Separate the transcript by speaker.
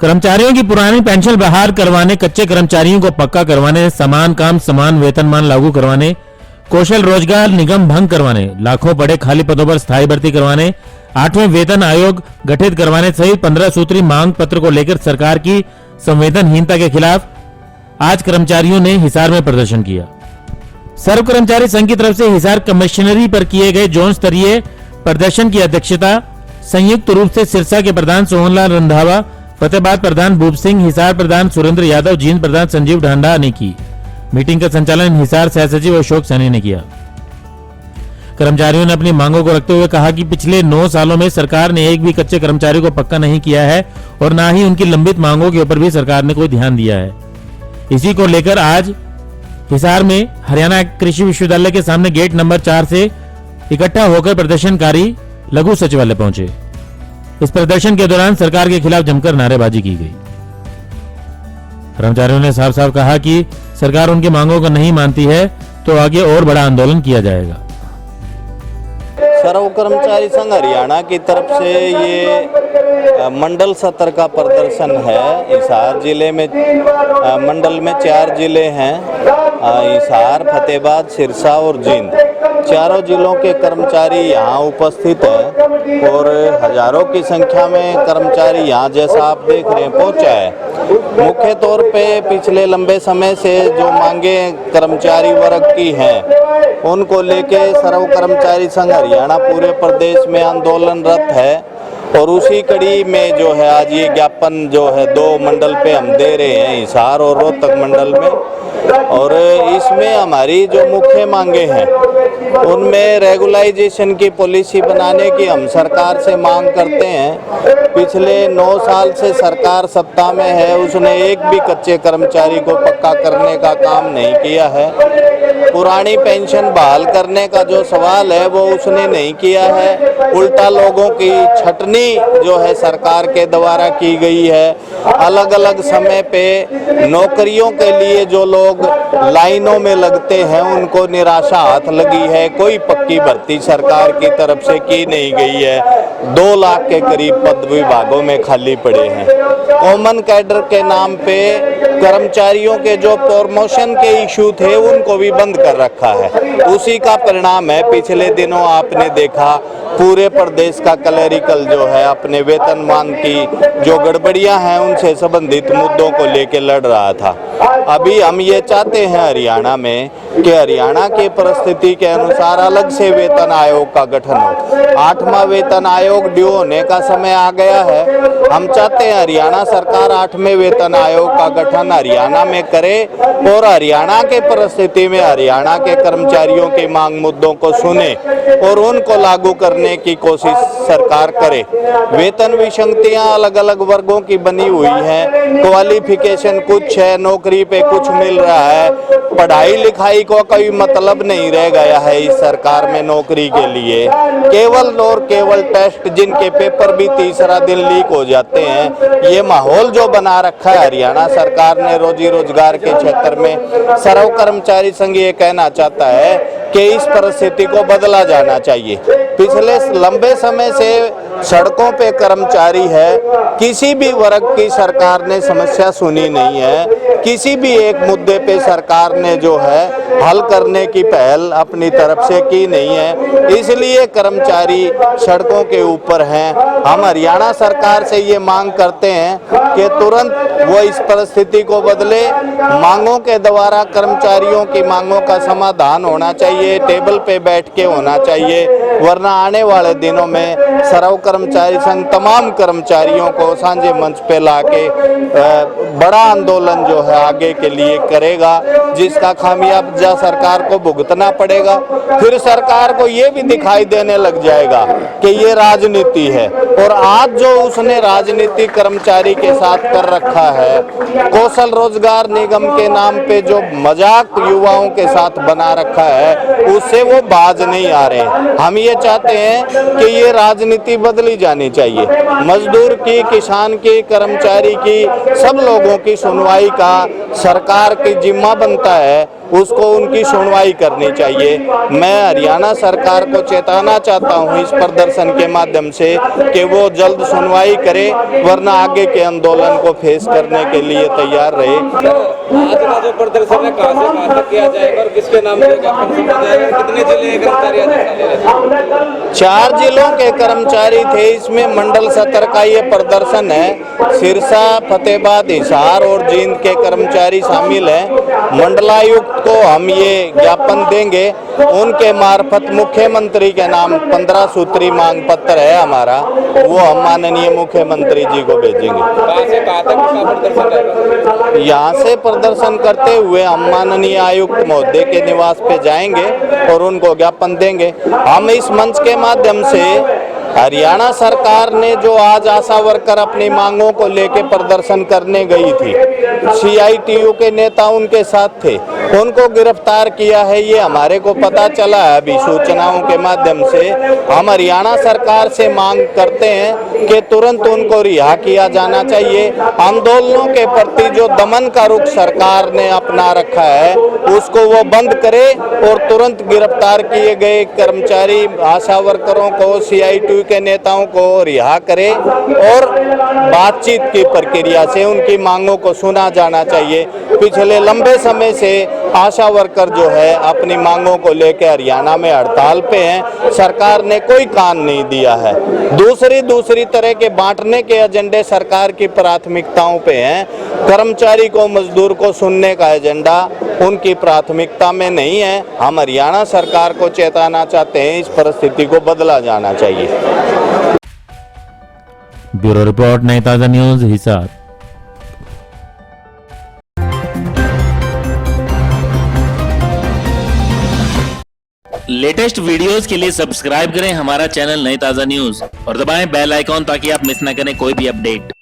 Speaker 1: कर्मचारियों की पुरानी पेंशन बहाल करवाने, कच्चे कर्मचारियों को पक्का करवाने, समान काम समान वेतनमान लागू करवाने, कौशल रोजगार निगम भंग करवाने, लाखों पड़े खाली पदों पर स्थायी भर्ती करवाने, 8वें वेतन आयोग गठित करवाने सहित 15 सूत्री मांग पत्र को लेकर सरकार की संवेदनहीनता के खिलाफ आज कर्मचारियों ने हिसार में प्रदर्शन किया। सर्व कर्मचारी संघ की तरफ से हिसार कमिश्नरी पर किए गए जोन स्तरीय प्रदर्शन की अध्यक्षता संयुक्त रूप से सिरसा के प्रधान सोहनलाल रंधावा, फतेहाबाद प्रधान भूप सिंह, हिसार प्रधान सुरेंद्र यादव, जींद प्रधान संजीव ढांडा ने की। मीटिंग का संचालन हिसार सहसचिव अशोक सैनी ने किया। कर्मचारियों ने अपनी मांगों को रखते हुए कहा कि पिछले 9 सालों में सरकार ने एक भी कच्चे कर्मचारी को पक्का नहीं किया है और न ही उनकी लंबित मांगों के ऊपर भी सरकार ने कोई ध्यान दिया है। इसी को लेकर आज हिसार में हरियाणा कृषि विश्वविद्यालय के सामने गेट नंबर 4 से इकट्ठा होकर प्रदर्शनकारी लघु सचिवालय पहुंचे। इस प्रदर्शन के दौरान सरकार के खिलाफ जमकर नारेबाजी की गई। कर्मचारियों ने साफ साफ कहा कि सरकार उनकी मांगों को नहीं मानती है तो आगे और बड़ा आंदोलन किया जाएगा।
Speaker 2: सर्व कर्मचारी संघ हरियाणा की तरफ से ये मंडल सत्र का प्रदर्शन है। हिसार जिले में मंडल में 4 जिले हैं, हिसार, फतेहाबाद, सिरसा और जींद। चारों जिलों के कर्मचारी यहाँ उपस्थित हैं और हजारों की संख्या में कर्मचारी यहाँ, जैसा आप देख रहे हैं, पहुँचा है। मुख्य तौर पे पिछले लंबे समय से जो मांगे कर्मचारी वर्ग की हैं उनको लेके सर्व कर्मचारी संघ हरियाणा पूरे प्रदेश में आंदोलनरत है और उसी कड़ी में जो है आज ये ज्ञापन जो है 2 मंडल पे हम दे रहे हैं, हिसार और रोहतक मंडल में। और इसमें हमारी जो मुख्य मांगे हैं उनमें रेगुलाइजेशन की पॉलिसी बनाने की हम सरकार से मांग करते हैं। पिछले 9 साल से सरकार सत्ता में है, उसने एक भी कच्चे कर्मचारी को पक्का करने का काम नहीं किया है। पुरानी पेंशन बहाल करने का जो सवाल है वो उसने नहीं किया है। उल्टा लोगों की छटनी जो है सरकार के द्वारा की गई है। अलग अलग समय पे नौकरियों के लिए जो लोग लाइनों में लगते हैं उनको निराशा हाथ लगी है। कोई पक्की भर्ती सरकार की तरफ से की नहीं गई है। 2 लाख के करीब पद विभागों में खाली पड़े हैं। कॉमन कैडर के नाम पे कर्मचारियों के जो प्रमोशन के इशू थे उनको भी बंद कर रखा है। उसी का परिणाम है पिछले दिनों आपने देखा पूरे प्रदेश का क्लरिकल जो है अपने वेतनमान की जो गड़बड़ियां हैं उनसे संबंधित मुद्दों को लेकर लड़ रहा था। अभी हम ये चाहते हैं हरियाणा में कि हरियाणा की परिस्थिति के अनुसार अलग से वेतन आयोग का गठन हो। 8वां वेतन आयोग ड्यू होने का समय आ गया है। हम चाहते हैं हरियाणा सरकार 8वें वेतन आयोग का गठन हरियाणा में करे और हरियाणा के परिस्थिति में हरियाणा के कर्मचारियों की मांग मुद्दों को सुने और उनको लागू करने की कोशिश सरकार करे। वेतन विसंगतियां अलग अलग वर्गों की बनी हुई हैं। क्वालिफिकेशन कुछ है, नौकरी पे कुछ मिल रहा है। पढ़ाई लिखाई को कोई मतलब नहीं रह गया है इस सरकार में नौकरी के लिए। केवल और केवल टेस्ट जिनके पेपर भी तीसरा दिन लीक हो जाते हैं। ये माहौल जो बना रखा है हरियाणा सरकार ने रोजी रोजगार के क्षेत्र में, सर्व कर्मचारी संघ ये कहना चाहता है कि इस परिस्थिति को बदला जाना चाहिए। पिछले लंबे समय से सड़कों पे कर्मचारी है, किसी भी वर्ग की सरकार ने समस्या सुनी नहीं है। किसी भी एक मुद्दे पे सरकार ने जो है हल करने की पहल अपनी तरफ से की नहीं है, इसलिए कर्मचारी सड़कों के ऊपर हैं। हम हरियाणा सरकार से ये मांग करते हैं कि तुरंत वो इस परिस्थिति को बदले। मांगों के द्वारा कर्मचारियों की मांगों का समाधान होना चाहिए, टेबल पे बैठ के होना चाहिए, वरना आने वाले दिनों में सर्व कर्मचारी संघ तमाम कर्मचारियों को सांझे मंच पे लाके बड़ा आंदोलन जो है आगे के लिए करेगा, जिसका खामियाजा सरकार को भुगतना पड़ेगा। फिर सरकार को ये भी दिखाई देने लग जाएगा कि ये राजनीति है। और आज जो उसने राजनीति कर्मचारी के साथ कर रखा है, कौशल रोजगार निगम के नाम पे जो मजाक युवाओं के साथ बना रखा है, उससे वो बाज नहीं आ रहे। हम ये चाहते हैं कि ये राजनीति बदली जानी चाहिए। मजदूर की, किसान की, कर्मचारी की, सब लोगों की सुनवाई का सरकार की जिम्मा बनता है उसको उनकी सुनवाई करनी चाहिए। मैं हरियाणा सरकार को चेताना चाहता हूं इस प्रदर्शन के माध्यम से कि वो जल्द सुनवाई करे, वरना आगे के आंदोलन को फेस करने के लिए तैयार रहे।
Speaker 3: आज का जो प्रदर्शन है कहाँ से कहाँ तक किया जाएगा और किसके नाम से ज्ञापन सौंपा जाएगा? कितने जिले कर्मचारी आज हिस्सा ले रहे हैं?
Speaker 2: 4 जिलों के कर्मचारी थे। इसमें मंडल 17 का ये प्रदर्शन है। सिरसा, फतेहाबाद, हिसार और जींद के कर्मचारी शामिल हैं। मंडलायुक्त को हम ये ज्ञापन देंगे, उनके मार्फत मुख्यमंत्री के नाम 15 सूत्री मांग पत्र है हमारा, वो हम माननीय मुख्यमंत्री जी को भेजेंगे।
Speaker 3: कहाँ से कहाँ तक का प्रदर्शन रहेगा?
Speaker 2: यहाँ से प्रदर्शन करते हुए हम माननीय आयुक्त महोदय के निवास पे जाएंगे और उनको ज्ञापन देंगे। हम इस मंच के माध्यम से हरियाणा सरकार ने जो आज आशा वर्कर अपनी मांगों को लेकर प्रदर्शन करने गई थी, CITU के नेता उनके साथ थे, उनको गिरफ्तार किया है, ये हमारे को पता चला है अभी सूचनाओं के माध्यम से। हम हरियाणा सरकार से मांग करते हैं कि तुरंत उनको रिहा किया जाना चाहिए। आंदोलनों के प्रति जो दमन का रुख सरकार ने अपना रखा है उसको वो बंद करे और तुरंत गिरफ्तार किए गए कर्मचारी आशा वर्करों को, CITU के नेताओं को रिहा करे और बातचीत की प्रक्रिया से उनकी मांगों को सुना जाना चाहिए। पिछले लंबे समय से आशा वर्कर जो है अपनी मांगों को लेकर हरियाणा में हड़ताल पे हैं, सरकार ने कोई कान नहीं दिया है। दूसरी तरह के बांटने के एजेंडे सरकार की प्राथमिकताओं पे हैं। कर्मचारी को, मजदूर को सुनने का एजेंडा उनकी प्राथमिकता में नहीं है। हम हरियाणा सरकार को चेताना चाहते हैं, इस परिस्थिति को बदला जाना चाहिए।
Speaker 1: ब्यूरो रिपोर्ट, नई ताजा न्यूज, हिसार। लेटेस्ट वीडियोस के लिए सब्सक्राइब करें हमारा चैनल नई ताजा न्यूज और दबाएं बेल आइकॉन ताकि आप मिस न करें कोई भी अपडेट।